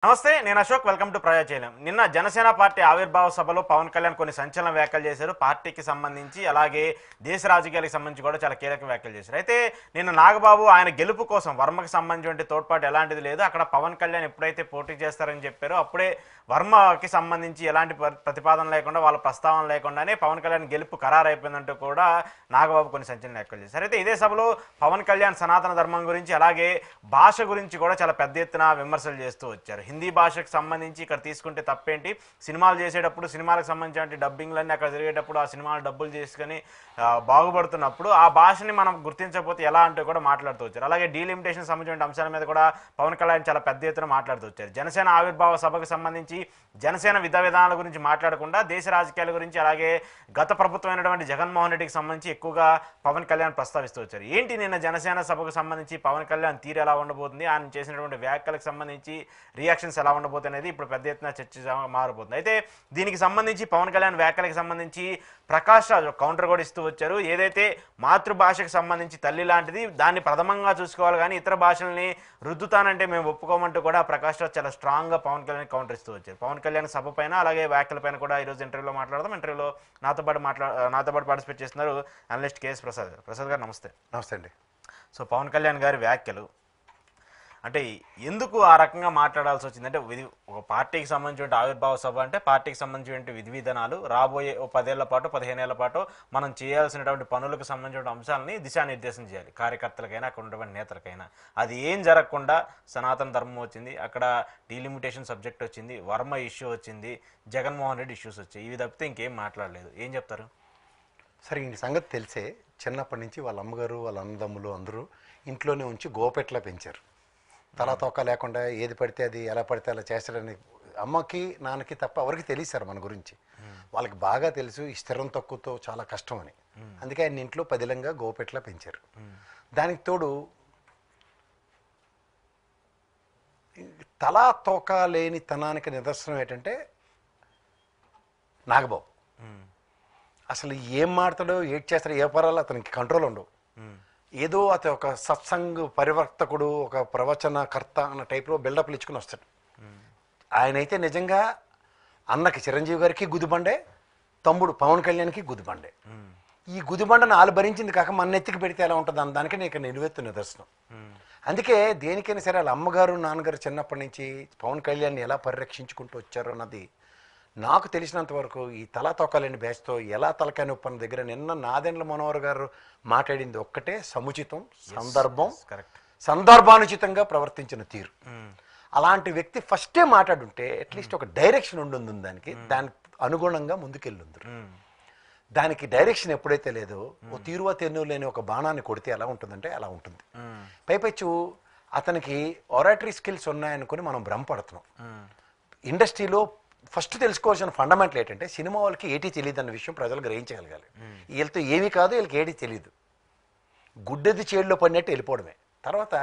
నమస్తే, నేను Ashok. Welcome to ప్రజాచైలం. నిన్న జనసేన పార్టీ ఆవిర్భావ సభలో పవన్ కళ్యాణ్ కొన్ని సంచలన వ్యాఖ్యలు చేశారు. పార్టీకి సంబంధించి అలాగే దేశ రాజకీయాలకు సంబంధించి కూడా చాలా కీలక వ్యాఖ్యలు చేశారు. అయితే నిన్న నాగబాబు ఆయన గెలుపు కోసం వర్మకి సంబంధించిన తోడ్పాటు ఎలాంటిది లేదు, అక్కడ పవన్ కళ్యాణ్ ఎప్పుడైతే పోటీ చేస్తారని చెప్పారో అప్పుడే వర్మకి సంబంధించి ఎలాంటి ప్రతిపాదన లేకుండా వాళ్ళ ప్రస్తావన లేకుండానే పవన్ కళ్యాణ్ గెలుపు ఖరారైపోయిందంటూ కూడా నాగబాబు కొన్ని సంచలన వ్యాఖ్యలు చేశారు. అయితే ఇదే సభలో పవన్ కళ్యాణ్ సనాతన ధర్మం గురించి అలాగే భాష గురించి కూడా చాలా పెద్ద ఎత్తున విమర్శలు చేస్తూ వచ్చారు. హిందీ భాషకు సంబంధించి ఇక్కడ తీసుకుంటే తప్పేంటి, సినిమాలు చేసేటప్పుడు సినిమాలకు సంబంధించిన డబ్బింగ్లన్నీ అక్కడ జరిగేటప్పుడు ఆ సినిమాలు డబ్బులు చేసుకుని బాగుపడుతున్నప్పుడు ఆ భాషని మనం గుర్తించకపోతే ఎలా అంటూ కూడా మాట్లాడుతూ వచ్చారు. అలాగే డీలిమిటేషన్ సంబంధించిన అంశాల మీద కూడా పవన్ కళ్యాణ్ చాలా పెద్ద ఎత్తున మాట్లాడుతూ వచ్చారు. జనసేన ఆవిర్భావ సభకు సంబంధించి జనసేన విధానాల గురించి మాట్లాడకుండా దేశ రాజకీయాల గురించి అలాగే గత ప్రభుత్వమైనటువంటి జగన్మోహన్ రెడ్డికి సంబంధించి ఎక్కువగా పవన్ కళ్యాణ్ ప్రస్తావిస్తూ వచ్చారు. ఏంటి నిన్న జనసేన సభకు సంబంధించి పవన్ కళ్యాణ్ తీరు ఎలా ఉండబోతుంది, ఆయన చేసినటువంటి వ్యాఖ్యలకు సంబంధించి రియాక్షన్స్ ఎలా ఉండబోతుంది అనేది ఇప్పుడు పెద్ద ఎత్తున చర్చ మారబోతుంది. అయితే దీనికి సంబంధించి పవన్ కళ్యాణ్ వ్యాఖ్యలకు సంబంధించి ప్రకాష్ రాజ్ కౌంటర్ కూడా ఇస్తూ వచ్చారు. ఏదైతే మాతృభాషకు సంబంధించి తల్లి లాంటిది, దాన్ని ప్రథమంగా చూసుకోవాలి కానీ ఇతర భాషల్ని రుద్దుతానంటే మేము ఒప్పుకోమంటూ కూడా ప్రకాష్ రాజ్ చాలా స్ట్రాంగ్గా పవన్ కళ్యాణ్ కౌంటర్ ఇస్తూ వచ్చారు. పవన్ కళ్యాణ్ సభ పైన అలాగే వ్యాఖ్యల పైన కూడా ఈరోజు ఇంటర్వ్యూలో మాట్లాడదాం. ఇంటర్వ్యూలో నాతో పాటు పార్టిసిపేట్ చేస్తున్నారు అనలిస్ట్ కేఎస్ ప్రసాద్ గారు. ప్రసాద్ గారు నమస్తే. నమస్తే అండి. సో పవన్ కళ్యాణ్ గారి వ్యాఖ్యలు అంటే ఎందుకు ఆ రకంగా మాట్లాడాల్సి వచ్చింది? అంటే ఒక పార్టీకి సంబంధించిన ఆవిర్భావ సభ అంటే పార్టీకి సంబంధించిన విధి విధానాలు రాబోయే 10 ఏళ్ల పాటు 15 ఏళ్ల పాటు మనం చేయాల్సినటువంటి పనులకు సంబంధించిన అంశాలని దిశానిర్దేశం చేయాలి, కార్యకర్తలకైనా అక్కడ ఉన్నటువంటి నేతలకైనా. అది ఏం జరగకుండా సనాతన ధర్మం వచ్చింది, అక్కడ డీలిమిటేషన్ సబ్జెక్ట్ వచ్చింది, వర్మ ఇష్యూ వచ్చింది, జగన్మోహన్ రెడ్డి ఇష్యూస్ వచ్చాయి. ఇవి తప్పితే ఇంకేం మాట్లాడలేదు. ఏం చెప్తారు? సరే, ఈ సంగతి తెలిసే చిన్నప్పటి నుంచి వాళ్ళ అమ్మగారు వాళ్ళ అన్నదమ్ములు అందరూ ఇంట్లోనే ఉంచి గోపెట్లా పెంచారు. తలా తోక లేకుండా ఏది పడితే అది ఎలా పడితే అలా చేస్తాడని అమ్మకి నాన్నకి తప్ప ఎవరికి తెలియసారు మన గురించి. వాళ్ళకి బాగా తెలుసు ఈ స్థిరం తక్కువతో చాలా కష్టం అని. అందుకే ఆయన ఇంట్లో పదిలంగా గోపెట్లా పెంచారు. దానికి తోడు తలా తోక లేని తనానికి నిదర్శనం ఏంటంటే నాగబాబు. అసలు ఏం మాడతాడో ఏడ్ చేస్తాడో ఏ పరాలో అతనికి కంట్రోల్ ఉండవు. ఏదో అతను ఒక సత్సంగ్ పరివర్తకుడు, ఒక ప్రవచనకర్త అన్న టైప్లో బిల్డప్లు ఇచ్చుకుని వస్తాడు. ఆయనైతే నిజంగా అన్నకి చిరంజీవి గారికి గుదిబండే, తమ్ముడు పవన్ కళ్యాణ్కి గుదిబండే. ఈ గుదిబండను ఆలు భరించింది కాక మన ఎత్తికి పెడితే ఎలా ఉంటుంది అన్న దానికి నేను నిలువెత్తు నిదర్శనం. అందుకే దేనికైనా సరే వాళ్ళ అమ్మగారు నాన్నగారు చిన్నప్పటి నుంచి పవన్ కళ్యాణ్ని ఎలా పరిరక్షించుకుంటూ వచ్చారో అన్నది నాకు తెలిసినంత వరకు ఈ తలా తొక్కలేని బ్యాచ్తో ఎలా తలకాయ నొప్పి అన్న దగ్గర నిన్న నాదెండ్ల మనోహర్ గారు మాట్లాడింది ఒక్కటే, సముచితం, సందర్భానుచితంగా ప్రవర్తించిన తీరు. అలాంటి వ్యక్తి ఫస్టే మాట్లాడుంటే అట్లీస్ట్ ఒక డైరెక్షన్ ఉంటుంది దానికి, దానికి అనుగుణంగా ముందుకెళ్ళుందరు. దానికి డైరెక్షన్ ఎప్పుడైతే లేదో ఓ తీరువా తెన్ను లేని ఒక బాణాన్ని కొడితే ఎలా ఉంటుందంటే అలా ఉంటుంది. పైపచ్చు అతనికి ఒరాటరీ స్కిల్స్ ఉన్నాయనుకుని మనం భ్రమపడుతున్నాం. ఇండస్ట్రీలో ఫస్ట్ తెలుసుకోవాల్సిన ఫండమెంటల్ ఏంటంటే సినిమా వాళ్ళకి ఏటీ తెలియదు అన్న విషయం ప్రజలు గ్రహించగలగాలి. వీళ్ళతో ఏమీ కాదు, వీళ్ళకి ఏటీ తెలియదు, గుడ్డెది చేడులో పడినట్టు వెళ్ళిపోవడమే. తర్వాత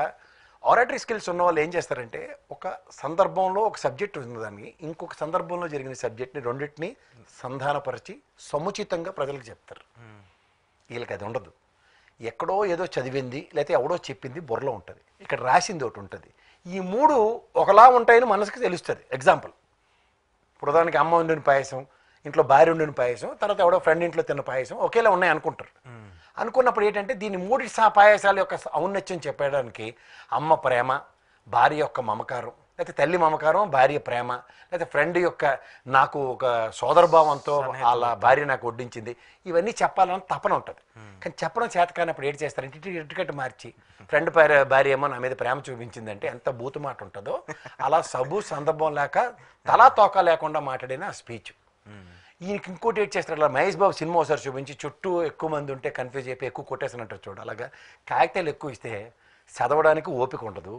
ఆరాటరీ స్కిల్స్ ఉన్న వాళ్ళు ఏం చేస్తారంటే ఒక సందర్భంలో ఒక సబ్జెక్ట్ ఉంది, దానికి ఇంకొక సందర్భంలో జరిగిన సబ్జెక్ట్ని రెండింటిని సంధానపరిచి సముచితంగా ప్రజలకు చెప్తారు. వీళ్ళకి అది ఉండదు. ఎక్కడో ఏదో చదివింది లేకపోతే ఎవడో చెప్పింది బుర్రలో ఉంటుంది, ఇక్కడ రాసింది ఒకటి ఉంటుంది. ఈ మూడు ఒకలా ఉంటాయని మనసుకి తెలుస్తుంది. ఎగ్జాంపుల్, ప్రధానికి అమ్మ వండిన పాయసం, ఇంట్లో భార్య వండిన పాయసం, తర్వాత ఎవడో ఫ్రెండ్ ఇంట్లో తిన్న పాయసం ఒకేలా ఉన్నాయి అనుకుంటారు. అనుకున్నప్పుడు ఏంటంటే దీన్ని మూడి పాయసాల యొక్క ఔన్నత్యం చెప్పడానికి అమ్మ ప్రేమ, భార్య యొక్క మమకారం, లేకపోతే తల్లి మమకారం, భార్య ప్రేమ, లేకపోతే ఫ్రెండ్ యొక్క నాకు ఒక సోదరభావంతో వాళ్ళ భార్య నాకు వడ్డించింది, ఇవన్నీ చెప్పాలని తపన ఉంటుంది. కానీ చెప్పడం చేత కానప్పుడు ఏం చేస్తారంటే ఇటుకట్టు మార్చి ఫ్రెండ్ భార్య ఏమో నా మీద ప్రేమ చూపించిందంటే ఎంత బూతు మాట ఉంటుందో అలా సబు సందర్భం లేక తలా తోక లేకుండా మాట్లాడిన ఆ స్పీచ్. ఈయనకి ఇంకోటి ఏం చేస్తారు, అలా మహేష్ బాబు సినిమా ఒకసారి చూపించి చుట్టూ ఎక్కువ మంది ఉంటే కన్ఫ్యూజ్ అయిపోయి ఎక్కువ కొట్టేసినట్టు చూడు. అలాగా కాగితాలు ఎక్కువ ఇస్తే చదవడానికి ఓపిక ఉండదు,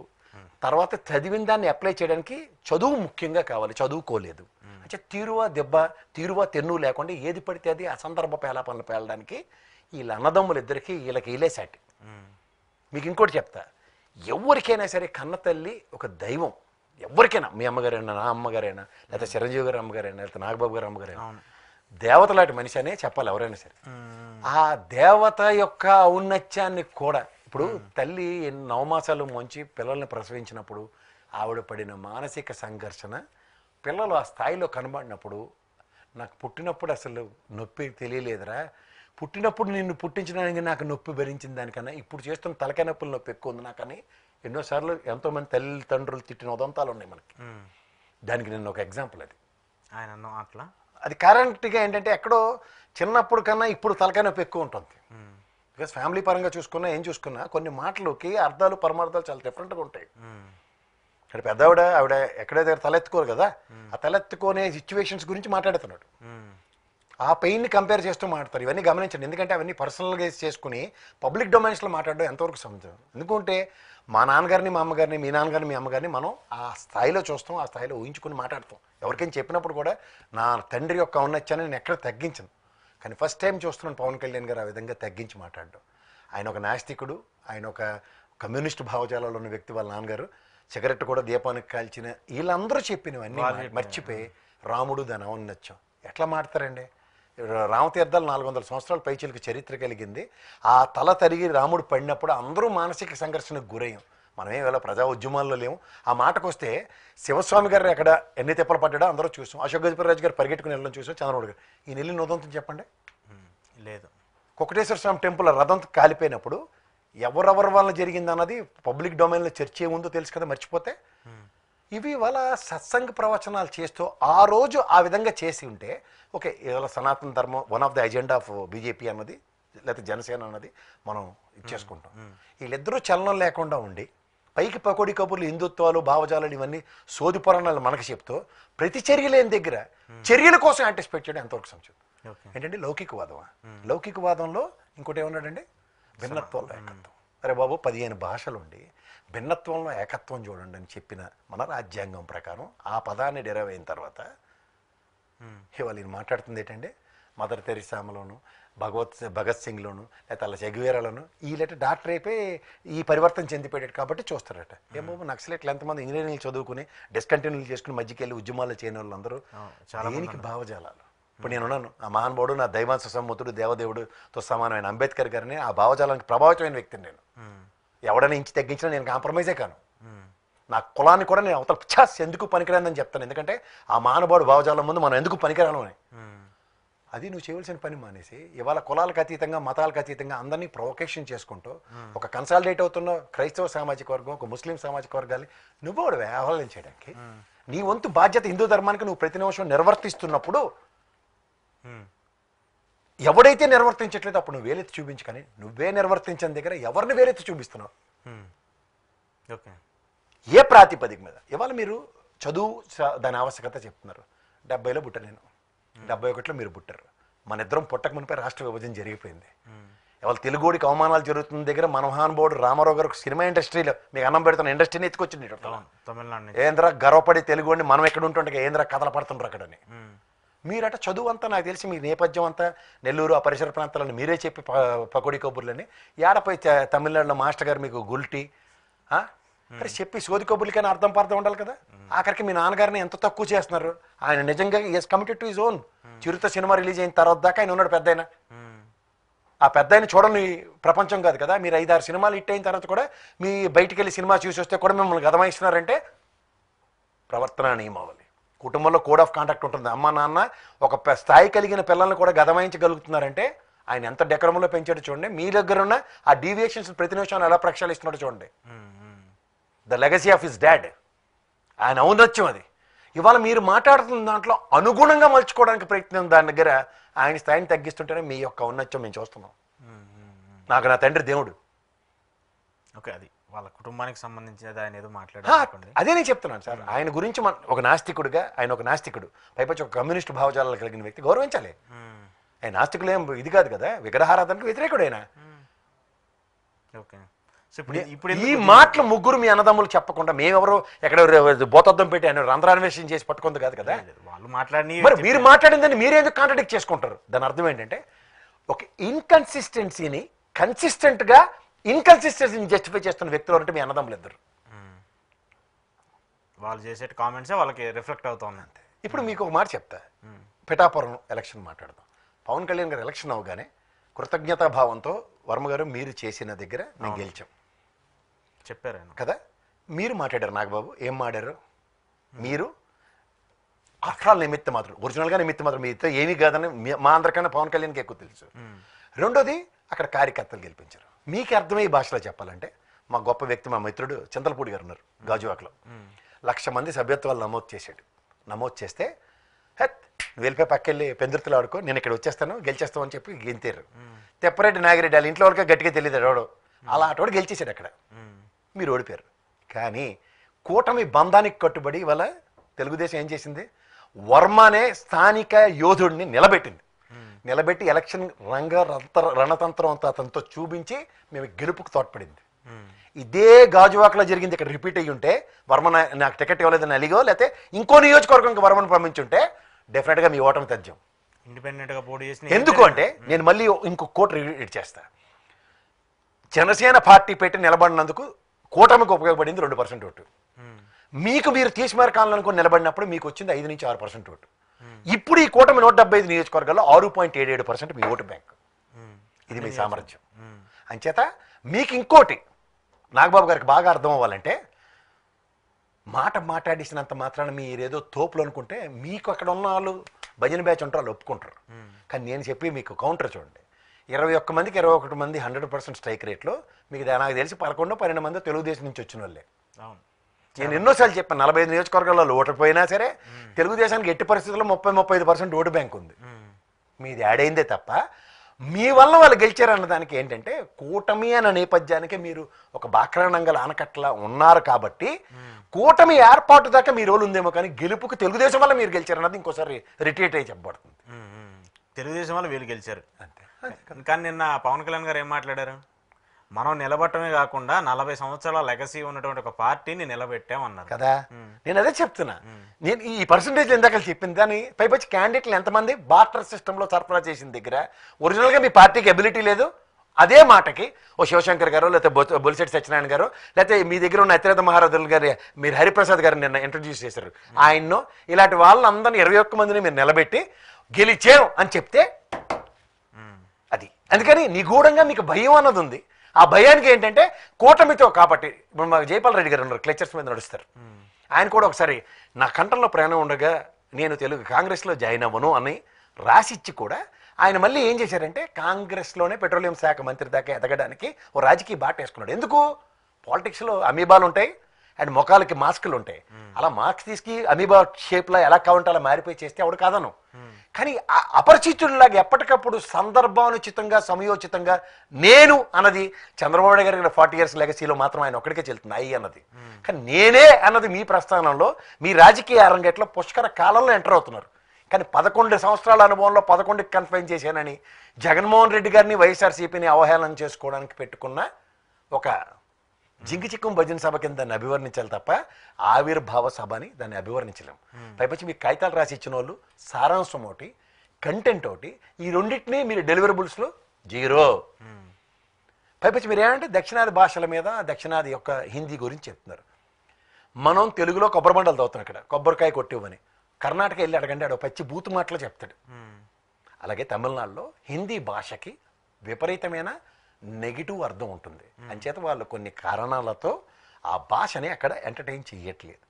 తర్వాత చదివిన దాన్ని అప్లై చేయడానికి చదువు ముఖ్యంగా కావాలి, చదువుకోలేదు. అంటే తీరువా తెన్ను లేకుండా ఏది పడితే అది అసందర్భ పేలాపనలు పేలడానికి వీళ్ళ అన్నదమ్ములు ఇద్దరికి వీళ్ళకి వీళ్ళే సాటి. మీకు ఇంకోటి చెప్తా, ఎవరికైనా సరే కన్న తల్లి ఒక దైవం. ఎవరికైనా, మీ అమ్మగారైనా నా అమ్మగారైనా లేకపోతే చిరంజీవి గారి అమ్మగారైనా లేకపోతే నాగబాబు గారి అమ్మగారైనా దేవత లాంటి మనిషి అనే చెప్పాలి ఎవరైనా సరే. ఆ దేవత యొక్క ఔన్నత్యాన్ని కూడా ఇప్పుడు తల్లి 9 మాసాలు మంచి పిల్లల్ని ప్రసవించినప్పుడు ఆవిడ పడిన మానసిక సంఘర్షణ పిల్లలు ఆ స్థాయిలో కనబడినప్పుడు, నాకు పుట్టినప్పుడు అసలు నొప్పి తెలియలేదురా, పుట్టినప్పుడు నిన్ను పుట్టించడానికి నాకు నొప్పి భరించిన దానికన్నా ఇప్పుడు చేస్తున్న తలకాయ నొప్పుల నొప్పి ఎక్కువ ఉంది నాకని ఎన్నోసార్లు ఎంతోమంది తల్లిదండ్రులు తిట్టిన ఉదంతాలు ఉన్నాయి మనకి. దానికి నేను ఒక ఎగ్జాంపుల్. అది ఆయన అట్లా అది కరెంట్గా ఏంటంటే ఎక్కడో చిన్నప్పుడు కన్నా ఇప్పుడు తలకాయ నొప్పి ఎక్కువ ఉంటుంది. బికాస్ ఫ్యామిలీ పరంగా చూసుకున్నా ఏం చూసుకున్నా కొన్ని మాటలకి అర్థాలు పరమార్థాలు చాలా డిఫరెంట్గా ఉంటాయి. ఇక్కడ ఆవిడ ఎక్కడైతే తలెత్తుకోరు కదా, ఆ తలెత్తుకునే సిచ్యువేషన్స్ గురించి మాట్లాడుతున్నాడు. ఆ పెయిన్ని కంపేర్ చేస్తూ మాట్లాడతారు. ఇవన్నీ గమనించండి, ఎందుకంటే అవన్నీ పర్సనల్గా చేసుకుని పబ్లిక్ డొమైన్స్లో మాట్లాడడం ఎంతవరకు సమంజసం. ఎందుకంటే మా నాన్నగారిని మా అమ్మగారిని, మీ నాన్నగారిని మీ అమ్మగారిని మనం ఆ స్థాయిలో చూస్తాం, ఆ స్థాయిలో ఊహించుకుని మాట్లాడతాం. ఎవరికైనా చెప్పినప్పుడు కూడా నా తండ్రి యొక్క ఔన్నత్యాన్ని నేను ఎక్కడ తగ్గించను. కానీ ఫస్ట్ టైం చూస్తున్నాను పవన్ కళ్యాణ్ గారు ఆ విధంగా తగ్గించి మాట్లాడడం. ఆయన ఒక నాస్తికుడు, ఆయన ఒక కమ్యూనిస్టు భావజాలంలో ఉన్న వ్యక్తి. వాళ్ళ నాన్నగారు సిగరెట్ కూడా దీపానికి కాల్చిన వీళ్ళందరూ చెప్పినవన్నీ మర్చిపోయి రాముడు దాని ఔన్నత్యం ఎట్లా మాడతారండి? రామతీర్థాలు 400 సంవత్సరాల పైచిలకు చరిత్ర కలిగింది. ఆ తల తరిగి రాముడు పడినప్పుడు అందరూ మానసిక సంఘర్షణకు గురయ్యాం. మనమేం ఇలా ప్రజా ఉద్యమాల్లో లేము. ఆ మాటకు వస్తే శివస్వామి గారు ఎక్కడ ఎన్ని తిప్పలు పడ్డాడో అందరూ చూసాం. అశోక్ గజపతిరాజు గారు పరిగెట్టుకుని వెళ్ళడం చూసాం. చంద్రబాబు గారు ఈ నెల్లి ఉదంతం చెప్పండి. లేదు, కుకటేశ్వర స్వామి టెంపుల్ రథం కాలిపోయినప్పుడు ఎవరెవరి వల్ల జరిగింది అన్నది పబ్లిక్ డొమైన్లో చర్చ ఏముందో తెలుసు కదా, మర్చిపోతే. ఇవి వాళ్ళ సత్సంగ ప్రవచనాలు చేస్తూ ఆ రోజు ఆ విధంగా చేసి ఉంటే ఓకే, ఇవాళ సనాతన ధర్మం one of the agenda of BJP అన్నది లేకపోతే జనసేన అన్నది మనం ఇచ్చేసుకుంటాం. వీళ్ళిద్దరూ చలనం లేకుండా ఉండి పైకి పకోడీ కబుర్లు, హిందుత్వాలు, భావజాలాలు ఇవన్నీ సోది పురాణాలు మనకు చెప్తూ ప్రతి చర్య లేని దగ్గర చర్యల కోసం యాంటిసిపేట్ చేయడం ఎంతవరకు సంచం ఏంటంటే లౌకికవాదం. లౌకికవాదంలో ఇంకోటి ఏమన్నాడండి, భిన్నత్వంలో ఏకత్వం. అరే బాబు 15 భాషలుండి భిన్నత్వంలో ఏకత్వం చూడండి అని చెప్పిన మన రాజ్యాంగం ప్రకారం ఆ పదాన్ని డెరైవ్ అయిన తర్వాత ఇవాళ నేను మాట్లాడుతుంది ఏంటంటే మదర్ తెరిసామలోను, భగత్ సింగ్లోను, లేకపోతే అలా చెగువేరాలోను వీళ్ళట డాక్టర్ అయిపోయి ఈ పరివర్తన చెందిపోయాడు కాబట్టి చూస్తారట. ఏమో నక్సలైట్లు ఎంతమంది ఇంజనీరింగ్ చదువుకుని డిస్కంటిన్యూ చేసుకుని మధ్యకి వెళ్ళి ఉద్యమాలు చేయని వాళ్ళందరూ దేనికి భావజాలాలు. ఇప్పుడు నేనున్నాను, ఆ మహానుభావుడు నా దైవాంశ సమ్మతుడు దేవదేవుడుతో సమానమైన అంబేద్కర్ గారిని ఆ భావజాలానికి ప్రభావితమైన వ్యక్తిని నేను. ఎవడైనా ఇంచి తగ్గించినా నేను కాంప్రమైజే కాను. నా కులాన్ని కూడా నేను అవతల ఛాస్ ఎందుకు పనికిరాదని చెప్తాను. ఎందుకంటే ఆ మహానుభావుడు భావజాలం ముందు మనం ఎందుకు పనికిరాను అని. అది నువ్వు చేయవలసిన పని మానేసి ఇవాళ కులాలకు అతీతంగా మతాలకు అతీతంగా అందరినీ ప్రొవకేషన్ చేసుకుంటూ ఒక కన్సాలిడేట్ అవుతున్న క్రైస్తవ సామాజిక వర్గం, ఒక ముస్లిం సామాజిక వర్గాన్ని నువ్వు కూడా ఆహ్వానం చేయడానికి నీ వంతు బాధ్యత హిందూ ధర్మానికి నువ్వు ప్రతి నిమిషం నిర్వర్తిస్తున్నప్పుడు ఎవడైతే నిర్వర్తించట్లేదు అప్పుడు నువ్వు వేలెత్తి చూపించు. కానీ నువ్వే నిర్వర్తించని దగ్గర ఎవరిని వేలెత్తి చూపిస్తున్నావు? ఏ ప్రాతిపదిక మీద? ఇవాళ మీరు చదువు దాని ఆవశ్యకత చెప్తున్నారు. 70లో పుట్టాను నేను, 71లో మీరు పుట్టారు. మన ఇద్దరం పుట్టక మునిపై రాష్ట్ర విభజన జరిగిపోయింది. ఇవాళ తెలుగుడికి అవమానాలు జరుగుతున్న దగ్గర మన మహానుభావుడు రామారావు గారు సినిమా ఇండస్ట్రీలో మీకు అన్నం పెడుతున్న ఇండస్ట్రీని ఎత్తుకొచ్చింది. తమిళనాడు ఏంద్రా గర్వపడి తెలుగుడిని మనం ఎక్కడ ఉంటుండగా ఏంద్రా కథలు పడుతుండ్రు అక్కడని. మీరట చదువు అంతా నాకు తెలిసి మీ నేపథ్యం అంతా నెల్లూరు ఆ పరిసర ప్రాంతాలను మీరే చెప్పి పకోడీ కబుర్లని ఏడపై తమిళనాడులో మాస్టర్ గారు మీకు గుల్టీ మరి చెప్పి సోది కబుర్లకైనా అర్థం పర్థం ఉండాలి కదా. ఆఖరికి మీ నాన్నగారిని ఎంత తక్కువ చేస్తున్నారు. ఆయన నిజంగా is committed to his own. Chirutha cinema release అయిన తర్వాత దాకా ఆయన ఉన్నాడు పెద్ద ఆయన. ఆ పెద్ద ఆయన చూడని ప్రపంచం కాదు కదా. మీరు 5-6 సినిమాలు హిట్ అయిన తర్వాత కూడా మీ బయటికి వెళ్ళి సినిమా చూసి వస్తే కూడా మిమ్మల్ని గదమాయిస్తున్నారంటే ప్రవర్తన నియమావళి. కుటుంబంలో కోడ్ ఆఫ్ కాండక్ట్ ఉంటుంది. అమ్మ నాన్న ఒక స్థాయి కలిగిన పిల్లల్ని కూడా గదమాయించగలుగుతున్నారంటే ఆయన ఎంత డెకరంలో పెంచాడో చూడండి. మీ దగ్గర ఉన్న ఆ డీవియేషన్స్ ప్రతి నిమిషం ఎలా ప్రక్షాళిస్తున్నాడో చూడండి. The legacy of his dad, ఆయన ఔన్నత్యం అది. ఇవాళ మీరు మాట్లాడుతున్న దాంట్లో అనుగుణంగా మలుచుకోవడానికి ప్రయత్నం దాని దగ్గర ఆయన స్థాయిని తగ్గిస్తుంటేనే మీ యొక్క ఔన్నత్యం మేము చూస్తున్నాం. నాకు నా తండ్రి దేవుడు. ఓకే, అది వాళ్ళ కుటుంబానికి సంబంధించినది ఆయన ఏదో మాట్లాడారు. అదే నేను చెప్తున్నాను సార్. ఆయన గురించి ఒక నాస్తికుడుగా ఆయన ఒక నాస్తికుడు, పైపచ్చి ఒక కమ్యూనిస్ట్ భావజాలాలు కలిగిన వ్యక్తి, గౌరవించాలి. ఆయన నాస్తికులు ఏం ఇది కాదు కదా, విగ్రహారాధనకు వ్యతిరేకుడు ఆయన. ఓకే, ఇప్పుడు ఈ మాటలు ముగ్గురు మీ అన్నదమ్ములు చెప్పకుండా మేమెవరో ఎక్కడ బోతద్దం పెట్టి ఆయన రంధ్రాన్వేషణ చేసి పట్టుకుంది కాదు కదా. వాళ్ళు మాట్లాడి మరి మీరు మాట్లాడిందని మీరేందుకు కాంట్రడిక్ట్ చేసుకుంటారు? దాని అర్థం ఏంటంటే ఒక ఇన్కన్సిస్టెన్సీని కన్సిస్టెంట్గా ఇన్కన్సిస్టెన్సీని జస్టిఫై చేస్తున్న వ్యక్తులు అంటే మీ అన్నదమ్ములు ఇద్దరు. వాళ్ళు చేసే కామెంట్సే వాళ్ళకి రిఫ్లెక్ట్ అవుతుంది అంతే. ఇప్పుడు మీకు ఒక మాట చెప్తా, పిఠాపురం ఎలక్షన్ మాట్లాడదాం. పవన్ కళ్యాణ్ గారు ఎలక్షన్ అవగానే కృతజ్ఞతాభావంతో వర్మ గారు మీరు చేసిన దగ్గర మేము గెలిచాం చెప్పారు కదా. మీరు మాట్లాడారు నాగబాబు, ఏం మాట్లాడారు మీరు? ఆఫ్టర్ ఆల్ నిమిత్త మాత్రం, ఒరిజినల్గా నిమిత్త మాత్రం, మీ ఇద్దరు ఏమీ కాదని మా అందరికన్నా పవన్ కళ్యాణ్కి ఎక్కువ తెలుసు. రెండోది అక్కడ కార్యకర్తలు గెలిపించారు. మీకు అర్థమయ్యే భాషలో చెప్పాలంటే మా గొప్ప వ్యక్తి, మా మిత్రుడు చింతలపూడి గారు ఉన్నారు గాజువాకలో. 1,00,000 మంది సభ్యత్వాలు నమోదు చేశాడు. నమోదు చేస్తే వెళ్ళిపోయి పక్కెళ్ళి పెందుర్తులు ఆడుకో, నేను ఇక్కడ వచ్చేస్తాను గెలిచేస్తావు అని చెప్పి గెంతారు. తెప్పరెడ్డి నాగిరెడ్డి వాళ్ళ ఇంట్లో వరకు గట్టిగా తెలియదు ఎవడో, అలా అటోడు గెలిచేశాడు అక్కడ. మీరు ఓడిపోయారు. కానీ కూటమి బంధానికి కట్టుబడి ఇవాళ తెలుగుదేశం ఏం చేసింది, వర్మనే స్థానిక యోధుడిని నిలబెట్టింది. నిలబెట్టి ఎలక్షన్ రణతంత్రం అంతా అతనితో చూపించి మేము గెలుపుకు తోడ్పడింది. ఇదే గాజువాకలో జరిగింది ఇక్కడ రిపీట్ అయ్యి ఉంటే, వర్మ నాకు టికెట్ ఇవ్వలేదని అలిగో, లేకపోతే ఇంకో నియోజకవర్గంకి వర్మను పంపించుంటే డెఫినెట్గా మీ ఓటమి తథ్యం. ఇండిపెండెంట్గా పోటీ చేసి ఎందుకు అంటే నేను మళ్ళీ ఇంకో కోట్ రీడ్ చేస్తా. జనసేన పార్టీ పెట్టి నిలబడినందుకు కూటమికి ఉపయోగపడింది 2% ఓటు. మీకు మీరు తీసిమారకాలను నిలబడినప్పుడు మీకు వచ్చింది 5 నుంచి 6% ఓటు. ఇప్పుడు ఈ కూటమి 175 నియోజకవర్గాల్లో 6.77% మీ ఓటు బ్యాంక్. ఇది మీ సామర్థ్యం. అంచేత మీకు ఇంకోటి నాగబాబు గారికి బాగా అర్థం అవ్వాలంటే, మాట మాట్లాడిసినంత మాత్రాన మీరేదో తోపులు అనుకుంటే మీకు అక్కడ ఉన్న వాళ్ళు భజన బ్యాచ్ ఉంటారు, వాళ్ళు ఒప్పుకుంటారు. కానీ నేను చెప్పి మీకు కౌంటర్ చూడండి, 21 మందికి 21 మంది 100% స్ట్రైక్ రేట్లో, మీకు నాకు తెలిసి 11-12 మంది తెలుగుదేశం నుంచి వచ్చిన వాళ్ళే. నేను ఎన్నోసార్లు చెప్పాను, 45 నియోజకవర్గాల్లో ఓటపోయినా సరే తెలుగుదేశానికి ఎట్టి పరిస్థితుల్లో 30-35% ఓటు బ్యాంక్ ఉంది. మీది యాడ్ అయిందే తప్ప మీ వల్ల వాళ్ళు గెలిచారన్న దానికి ఏంటంటే, కూటమి అన్న నేపథ్యానికి మీరు ఒక బాక్రానంగల ఆనకట్లా ఉన్నారు కాబట్టి కూటమి ఏర్పాటు దాకా మీ రోల్ ఉందేమో, కానీ గెలుపుకు తెలుగుదేశం వల్ల మీరు గెలిచారన్నది ఇంకోసారి రిట్రీట్ అయ్యి చెప్పబడుతుంది. తెలుగుదేశం వల్ల వీళ్ళు గెలిచారు అంతే. కానీ నిన్న పవన్ కళ్యాణ్ గారు ఏం మాట్లాడారు, మనం నిలబట్టమే కాకుండా 40 సంవత్సరాల లెగసీ ఉన్నటువంటి ఒక పార్టీని నిలబెట్టామన్నారు కదా. నేను అదే చెప్తున్నా. నేను ఈ పర్సంటేజ్ ఎందాక చెప్పింది దాన్ని పైపచ్చి క్యాండిడేట్లు ఎంతమంది బార్టర్ సిస్టంలో సరఫరా చేసిన దగ్గర ఒరిజినల్గా మీ పార్టీకి ఎబిలిటీ లేదు. అదే మాటకి ఓ శివశంకర్ గారు, లేకపోతే బొలిశెట్టి సత్యనారాయణ గారు, లేకపోతే మీ దగ్గర ఉన్న అతిరథ మహారథులు గారు, మీరు హరిప్రసాద్ గారు నిన్న ఇంట్రడ్యూస్ చేశారు, ఆయన్ను ఇలాంటి వాళ్ళందరినీ 21 మందిని మీరు నిలబెట్టి గెలిచాం అని చెప్తే అది. అందుకని నిగూఢంగా మీకు భయం అన్నది ఉంది. ఆ భయానికి ఏంటంటే కూటమితో కాబట్టి, ఇప్పుడు మాకు జైపాల్ రెడ్డి గారు ఉన్నారు, క్లెచర్స్ మీద నడుస్తారు. ఆయన కూడా ఒకసారి నా కంఠంలో ప్రయాణం ఉండగా నేను కాంగ్రెస్లో జాయిన్ అవ్వను అని రాసిచ్చి కూడా ఆయన మళ్ళీ ఏం చేశారంటే కాంగ్రెస్లోనే పెట్రోలియం శాఖ మంత్రి దాకా ఎదగడానికి ఓ రాజకీయ బాట వేసుకున్నాడు. ఎందుకు? పాలిటిక్స్లో అమీబాలు ఉంటాయి అండ్ మొఖాలకి మాస్కులు ఉంటాయి. అలా మాస్క్ తీసుకు అమీబా షేప్లో ఎలా కావాలంటే అలా మారిపోయి చేస్తే ఆవిడ కాదను. కానీ అపరిచితుడిలాగా ఎప్పటికప్పుడు సందర్భానుచితంగా సమయోచితంగా నేను అన్నది చంద్రబాబు నాయుడు గారి 40 years లెగసీలో మాత్రం ఆయన ఒక్కడికే చెల్లుతుంది ఐ అన్నది. కానీ నేనే అన్నది మీ ప్రస్థానంలో మీ రాజకీయ అరంగేట్లో పుష్కర కాలంలో ఎంటర్ అవుతున్నారు. కానీ 11 సంవత్సరాల అనుభవంలో 11కి కన్ఫైన్ చేశానని జగన్మోహన్ రెడ్డి గారిని వైఎస్ఆర్సీపీని అవహేళన చేసుకోవడానికి పెట్టుకున్న ఒక జింకి చిక్కం భజన సభ కింద దాన్ని అభివర్ణించాలి తప్ప ఆవిర్భావ సభ అని దాన్ని అభివర్ణించలేము. పైపచ్చి మీకు కాగితాలు రాసి ఇచ్చిన వాళ్ళు సారాంశం ఒకటి, కంటెంట్ ఒకటి, ఈ రెండింటినీ మీరు డెలివరబుల్స్లో 0. పైపచ్చి మీరు ఏమంటే దక్షిణాది భాషల మీద దక్షిణాది యొక్క హిందీ గురించి చెప్తున్నారు. మనం తెలుగులో కొబ్బరి బండలు తవ్వుతున్నాం, ఇక్కడ కొబ్బరికాయ కొట్టివ్వని. కర్ణాటక వెళ్ళి అడగండి, ఆడ పచ్చి బూతు మాటలు చెప్తాడు. అలాగే తమిళనాడులో హిందీ భాషకి విపరీతమైన నెగిటివ్ అర్థం ఉంటుంది. అంచేత వాళ్ళు కొన్ని కారణాలతో ఆ భాషని అక్కడ ఎంటర్టైన్ చేయట్లేదు.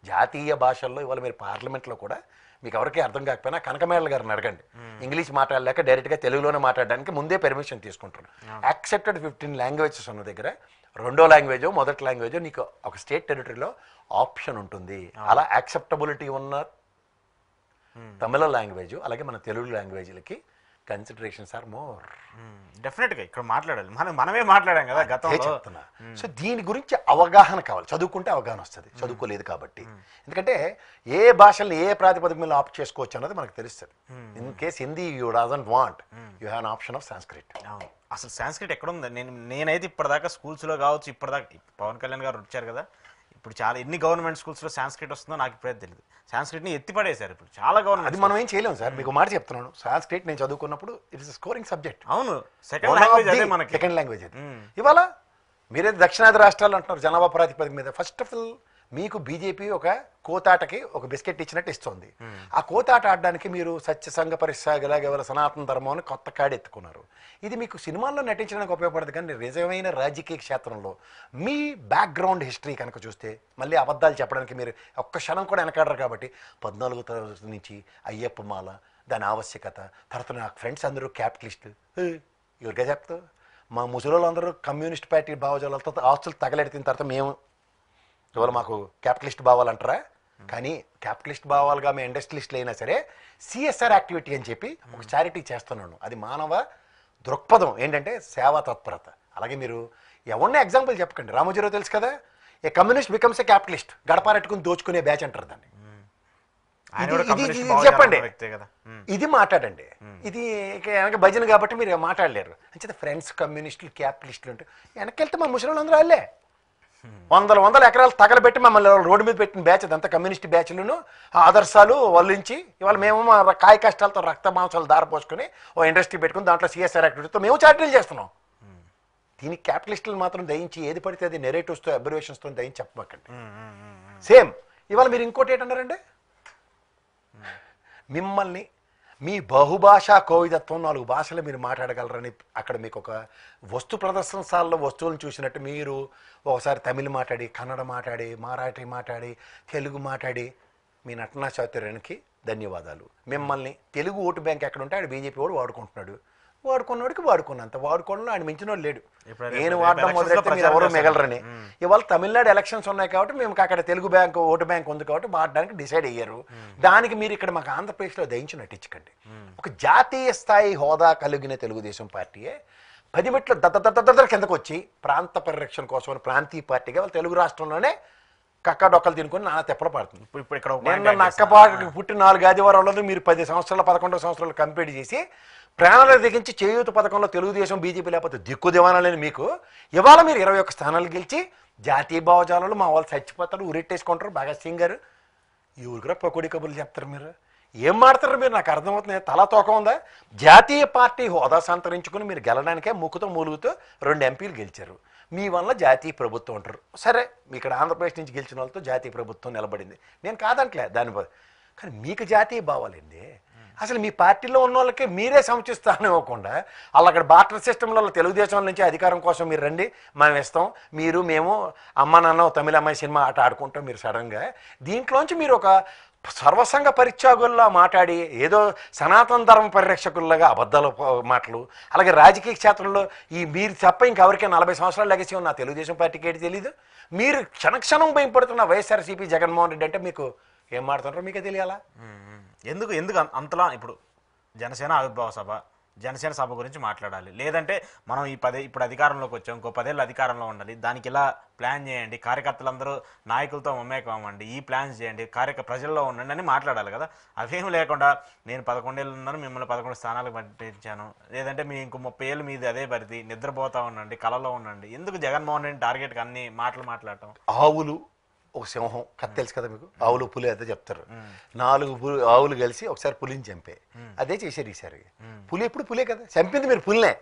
జాతీయ భాషల్లో ఇవాళ మీరు పార్లమెంట్లో కూడా మీకు ఎవరికీ అర్థం కాకపోయినా కనకమేళ గారిని అడగండి, ఇంగ్లీష్ మాట్లాడలేక డైరెక్ట్గా తెలుగులోనే మాట్లాడడానికి ముందే పర్మిషన్ తీసుకుంటారు. యాక్సెప్టెడ్ 15 లాంగ్వేజెస్ ఉన్న దగ్గర రెండో లాంగ్వేజో మొదటి లాంగ్వేజో నీకు ఒక స్టేట్ టెరిటరీలో ఆప్షన్ ఉంటుంది. అలా యాక్సెప్టబిలిటీ ఉన్న తమిళ లాంగ్వేజ్ అలాగే మన తెలుగు లాంగ్వేజ్లకి కన్సిడరేషన్స్ ఆర్ మోర్. డెఫినెట్గా ఇక్కడ మాట్లాడాలి, మనమే మాట్లాడాం కదా గతంలో. చెప్తున్నా. సో దీని గురించి అవగాహన కావాలి. చదువుకుంటే అవగాహన వస్తుంది, చదువుకోలేదు కాబట్టి. ఎందుకంటే ఏ భాషల్ని ఏ ప్రాతిపదిక మీద ఆప్ట్ చేసుకోవచ్చు అన్నది మనకు తెలుస్తుంది. In case Hindi you doesn't want, you have an option of Sanskrit. అసలు సాంస్క్రిట్ ఎక్కడ ఉంది? నేనైతే ఇప్పటిదాకా స్కూల్స్లో కావచ్చు, ఇప్పటిదాకా పవన్ కళ్యాణ్ గారు వచ్చారు కదా, ఇప్పుడు చాలా ఎన్ని గవర్నమెంట్ స్కూల్స్లో సాంస్క్రిట్ వస్తుందో నాకు ఇప్పుడే తెలియదు. సాంస్క్రిట్ని ఎత్తిపడేశారు ఇప్పుడు చాలా గవర్నమెంట్. అది మనం ఏం చేయలేము సార్. మీకు మాట చెప్తున్నాను, సాంస్క్రిట్ నేను చదువుకున్నప్పుడు ఇట్ ఇస్ స్కోరింగ్ సబ్జెక్ట్. అవును, సెకండ్ లాంగ్వేజ్ అదే మనకి. సెకండ్ లాంగ్వేజ్ అది. ఇవాళ మీరైతే దక్షిణాది రాష్ట్రాలు అంటున్నారు జనాభా ప్రాతిపదిక మీద. ఫస్ట్ ఆఫ్ ఆల్ మీకు బీజేపీ ఒక కోతాటకి ఒక బిస్కెట్ ఇచ్చినట్టు ఇస్తుంది. ఆ కోతాట ఆడడానికి మీరు సత్యసంగ పరిసాగలాగా ఎవరు సనాతన ధర్మం అని కొత్త కాడి ఎత్తుకున్నారు. ఇది మీకు సినిమాల్లో నటించడానికి ఉపయోగపడదు, కానీ నిజమైన రాజకీయ క్షేత్రంలో మీ బ్యాక్గ్రౌండ్ హిస్టరీ కనుక చూస్తే మళ్ళీ అబద్ధాలు చెప్పడానికి మీరు ఒక్క క్షణం కూడా వెనకాడరు. కాబట్టి 14వ తరగతి నుంచి అయ్యప్ప మాల, దాని ఆవశ్యకత, తర్వాత నాకు ఫ్రెండ్స్ అందరూ క్యాపిటలిస్టులు, ఎవరిగా చెప్తావు? మా ముసలోళ్ళు అందరూ కమ్యూనిస్ట్ పార్టీ భావజాలతో ఆస్తులు తగలెడిన తర్వాత మేము ఇవాళ మాకు క్యాపిటలిస్ట్ భావాలంటారా? కానీ క్యాపిటలిస్ట్ భావాలుగా మేము ఇండస్ట్రియలిస్టులు అయినా సరే సిఎస్ఆర్ యాక్టివిటీ అని చెప్పి ఒక చారిటీ చేస్తున్నాను. అది మానవ దృక్పథం ఏంటంటే సేవా తత్పరత. అలాగే మీరు ఎవరిని ఎగ్జాంపుల్ చెప్పకండి. రామోజీరావు తెలుసు కదా, ఏ కమ్యూనిస్ట్ బికమ్స్ ఏ క్యాపిటలిస్ట్, గడపారెట్టుకుని దోచుకునే బ్యాచ్ అంటారు దాన్ని. ఇది చెప్పండి, ఇది మాట్లాడండి. ఇది వెనక భజన కాబట్టి మీరు మాట్లాడలేరు. అంచేత ఫ్రెండ్స్ కమ్యూనిస్టులు క్యాపిటలిస్టులు అంటే వెనకెళ్తే మా ముసలి అందరూ వాళ్ళే వందల ఎకరాలు తగలబెట్టి మమ్మల్ని రోడ్డు మీద పెట్టిన బ్యాచ్ అదంతా కమ్యూనిస్ట్ బ్యాచ్లను ఆదర్శాలు వల్లించి ఇవాళ మేము మా కాయ కష్టాలతో రక్త మాంసాలు దారపోసుకొని ఓ ఇండస్ట్రీ పెట్టుకుని దాంట్లో సిఎస్ఆర్ యాక్టివిటీతో మేము చారిటీలు చేస్తున్నాం. దీనికి క్యాపిటలిస్టులు మాత్రం దయించి ఏది పడితే అది నెరేటివ్స్తో అబ్జర్వేషన్స్తో దయించి చెప్పమాకండి. సేమ్ ఇవాళ మీరు ఇంకోటి ఏంటన్నారండి, మిమ్మల్ని మీ బహుభాషా కోవిదత్వం 4 భాషలు మీరు మాట్లాడగలరని అక్కడ మీకు ఒక వస్తు ప్రదర్శనశాలలో వస్తువులను చూసినట్టు మీరు ఒకసారి తమిళ్ మాట్లాడి, కన్నడ మాట్లాడి, మరాఠీ మాట్లాడి, తెలుగు మాట్లాడి మీ నటనా చాతుర్యానికి ధన్యవాదాలు. మిమ్మల్ని తెలుగు ఓటు బ్యాంక్ ఎక్కడ ఉంటే ఆడు బీజేపీ వాడు వాడుకుంటున్నాడు. వాడుకున్నవాడికి వాడుకున్నంత, వాడుకోవడంలో ఆయన మించినోడు లేడు. నేను వాడడం మొదలెడితే మీరు ఎవరో మిగలరని. ఇవాళ తమిళనాడు ఎలక్షన్స్ ఉన్నాయి కాబట్టి మేము అక్కడ తెలుగు బ్యాంక్ ఓటు బ్యాంక్ ఉంది కాబట్టి వాడడానికి డిసైడ్ అయ్యారు. దానికి మీరు ఇక్కడ మాకు ఆంధ్రప్రదేశ్లో దయించి నటించకండి. ఒక జాతీయ స్థాయి హోదా కలిగిన తెలుగుదేశం పార్టీయే 10 మెట్లు దద్దర కిందకు వచ్చి ప్రాంత పరిరక్షణ కోసం ప్రాంతీయ పార్టీగా వాళ్ళు తెలుగు రాష్ట్రంలోనే కక్క డొక్కలు తినుకొని నాన్న తెప్పలు పడుతుంది. ఇప్పుడు ఇక్కడ నేను నక్కపాటికి పుట్టి 4 ఆదివారాలు మీరు 10 సంవత్సరాలు 11 సంవత్సరాలు కంప్లీట్ చేసి ప్రాణాలు దిగించి చేయూత పథకంలో తెలుగుదేశం బీజేపీ లేకపోతే దిక్కు దివానాలని మీకు ఇవాళ మీరు 21 స్థానాలు గెలిచి జాతీయ భావజాలలో మా వాళ్ళు చచ్చిపోతారు, ఉరెట్టేసుకుంటారు. భగత్ సింగ్ గారు ఈ ఊరికరా పకోడీ కబుర్లు చెప్తారు. మీరు ఏం మాడతారు? మీరు నాకు అర్థమవుతుంది. తలా తోక ఉందా? జాతీయ పార్టీ హోదా సంతరించుకుని మీరు గెలడానికే ముక్కుతో మూలుగుతో 2 ఎంపీలు గెలిచారు. మీ వల్ల జాతీయ ప్రభుత్వం అంటారు. సరే, ఇక్కడ ఆంధ్రప్రదేశ్ నుంచి గెలిచిన వాళ్ళతో జాతీయ ప్రభుత్వం నిలబడింది, నేను కాదంటలే దాని. కానీ మీకు జాతీయ భావాలండి. అసలు మీ పార్టీలో ఉన్న వాళ్ళకి మీరే సముచిస్తాను ఇవ్వకుండా వాళ్ళు అక్కడ బార్టర్ సిస్టంలో తెలుగుదేశం నుంచి అధికారం కోసం మీరు రండి మనం ఇస్తాం, మీరు మేము అమ్మ నాన్న తమిళ అమ్మాయి సినిమా ఆట ఆడుకుంటాం. మీరు సడన్గా దీంట్లోంచి మీరు ఒక సర్వసంగ పరిత్యాగుల్లా మాట్లాడి ఏదో సనాతన ధర్మ పరిరక్షకుల్లాగా అబద్ధాల మాటలు, అలాగే రాజకీయ క్షేత్రంలో ఈ మీరు తప్ప ఇంకెవరికీ 40 సంవత్సరాలు లెగసీ ఉన్న తెలుగుదేశం పార్టీకి ఏంటి తెలీదు. మీరు క్షణక్షణం భయపడుతున్న వైఎస్ఆర్సీపీ జగన్మోహన్ రెడ్డి అంటే మీకు ఏం మాడుతుంటారో మీకే తెలియాలా? ఎందుకు అంతలా ఇప్పుడు జనసేన ఆవిర్భావ సభ, జనసేన సభ గురించి మాట్లాడాలి. లేదంటే మనం ఇప్పుడు అధికారంలోకి వచ్చాం, ఇంకో 10 ఏళ్ళు అధికారంలో ఉండాలి, దానికి ఇలా ప్లాన్ చేయండి, కార్యకర్తలందరూ నాయకులతో మమేకం అవ్వండి, ఈ ప్లాన్స్ చేయండి, ప్రజల్లో ఉండండి అని మాట్లాడాలి కదా. అవేం లేకుండా నేను 11 ఏళ్ళు ఉన్నాను, మిమ్మల్ని 11 స్థానాలకు పంపించాను, లేదంటే మీ ఇంకో 30 ఏళ్ళు మీది అదే పరిధి, నిద్రపోతా ఉండండి, కలలో ఉండండి. ఎందుకు జగన్మోహన్ రెడ్డి టార్గెట్కి అన్ని మాటలు మాట్లాడటం? ఆవులు ఒక సింహం కథ తెలుసు కదా మీకు, ఆవులు పులి అదే చెప్తారు. 4 ఆవులు కలిసి ఒకసారి పులిని చంపే, అదే చేశారు ఈసారి. పులి ఎప్పుడు పులే కదా, చంపింది మీరు పులినే,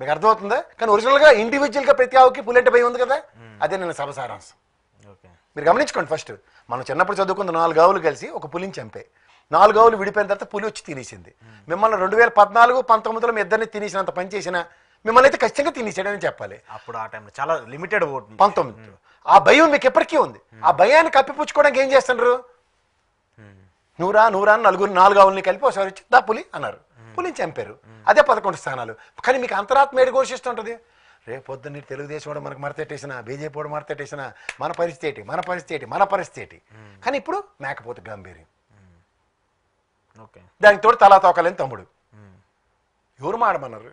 మీకు అర్థమవుతుందా? కానీ ఒరిజినల్గా ఇండివిజువల్గా ప్రతి ఆవుకి పులి అంటే భయం ఉంది కదా, అదే నేను సభ సారాంశం. మీరు గమనించుకోండి. ఫస్ట్ మనం చిన్నప్పుడు చదువుకున్న 4 ఆవులు కలిసి ఒక పులిని చంపే, 4 ఆవులు విడిపోయిన తర్వాత పులి వచ్చి తినేసింది. మిమ్మల్ని 2014, 19లో మీ ఇద్దరిని తినేసినంత పని చేసిన మిమ్మల్ని అయితే ఖచ్చితంగా తినేసాడని చెప్పాలి. అప్పుడు ఆ టైంలో చాలా లిమిటెడ్ ఓట్ 19. ఆ భయం మీకు ఎప్పటికీ ఉంది. ఆ భయాన్ని కప్పిపుచ్చుకోవడానికి ఏం చేస్తున్నారు? నూరా అని 4 ఆవుల్ని కలిపి ఒకసారి వచ్చి దా పులి అన్నారు, పులిని చంపారు. అదే 11 స్థానాలు. కానీ మీకు అంతరాత్మ ఏడు ఘోషిస్తుంటుంది, రేపు పొద్దున్న తెలుగుదేశం కూడా మనకు మరతెట్టేసిన, బీజేపీ కూడా మరతెట్టేసిన, మన పరిస్థితి ఏంటి? కానీ ఇప్పుడు మేకపోతే గంభీర్యం, దానికి తోడు తలా తోకలేని తమ్ముడు. ఎవరు మాడమన్నారు?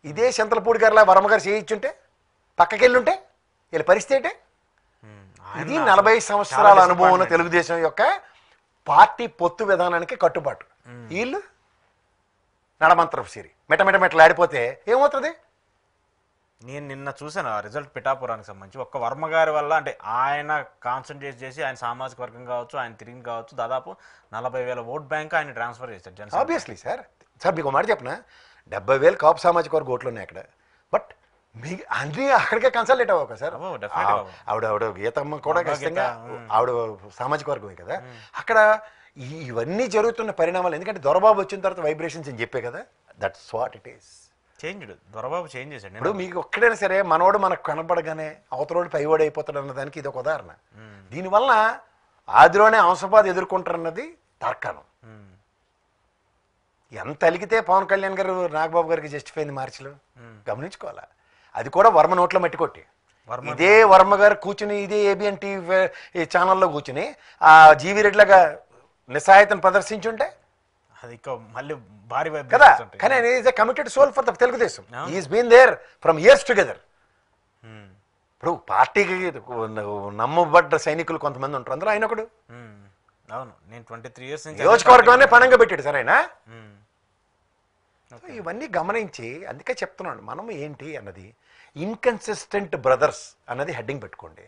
ఇదే చింతలపూడి గారిలా వర్మగారు చేయించుంటే, పక్కకెళ్ళుంటే వీళ్ళ పరిస్థితి ఏంటి? ఇది 40 సంవత్సరాల అనుభవం ఉన్న తెలుగుదేశం యొక్క పార్టీ పొత్తు విధానానికి కట్టుబాటు. వీళ్ళు నడమంత్రపు సిరి మెట్టలాడిపోతే ఏమవుతుంది? నేను నిన్న చూసాను ఆ రిజల్ట్ పిఠాపురానికి సంబంధించి. ఒక్క వర్మ గారి వల్ల, అంటే ఆయన కాన్సన్ట్రేట్ చేసి ఆయన సామాజిక వర్గం కావచ్చు, ఆయన తిరిగి కావచ్చు, దాదాపు 40,000 ఓట్ బ్యాంక్ ఆయన ట్రాన్స్ఫర్ చేశారు. ఆబ్వియస్లీ సార్ మీకు మాట చెప్పిన 70,000 కాపు సామాజిక వర్గ ఓట్లు ఉన్నాయి అక్కడ. బట్ మీ అన్నీ అక్కడికే కన్సల్టేట్ అవ్వక సార్. ఆవిడ గీతమ్మ కూడా ఖచ్చితంగా ఆవిడ సామాజిక వర్గమే కదా. అక్కడ ఇవన్నీ జరుగుతున్న పరిణామాలు, ఎందుకంటే దొరబాబు వచ్చిన తర్వాత వైబ్రేషన్స్ అని చెప్పే కదా, that's what it is. Change Dorababu change చేశాడు. ఇప్పుడు మీకు ఒక్కడైనా సరే మనోడు మనకు కనపడగానే అవతలోడు పైవాడు అయిపోతాడు అన్నదానికి ఇది ఒక ఉదాహరణ. దీనివల్ల ఆదిలోనే అంశపాద ఎదుర్కొంటారన్నది తర్కాణం. ఎంత అలిగితే పవన్ కళ్యాణ్ గారు నాగబాబు గారికి జస్టిఫై అయింది మార్చిలో గమనించుకోవాలా. అది కూడా వర్మ నోట్లో మట్టి కొట్టి, ఇదే వర్మ గారు కూర్చుని ఇదే ఏబిఎన్ టీవీ ఛానల్లో కూర్చుని ఆ జీవి రెడ్డిలాగా నిస్సహాయతను ప్రదర్శించుంటే అది మళ్ళీ భారీ కదా. కానీ ఆయన is a committed soul for the Telugu Desam. Is been there from years together. ఇప్పుడు పార్టీకి నమ్మబడ్డ సైనికులు కొంతమంది ఉంటారు, అందులో ఆయన ఒకడు. అవును, నేను 23 years నియోజకవర్గాన్ని పణంగా పెట్టాడు సార్ ఆయన. ఇవన్నీ గమనించి అందుకే చెప్తున్నాను, మనం ఏంటి అన్నది ఇన్కన్సిస్టెంట్ బ్రదర్స్ అన్నది హెడ్డింగ్ పెట్టుకోండి.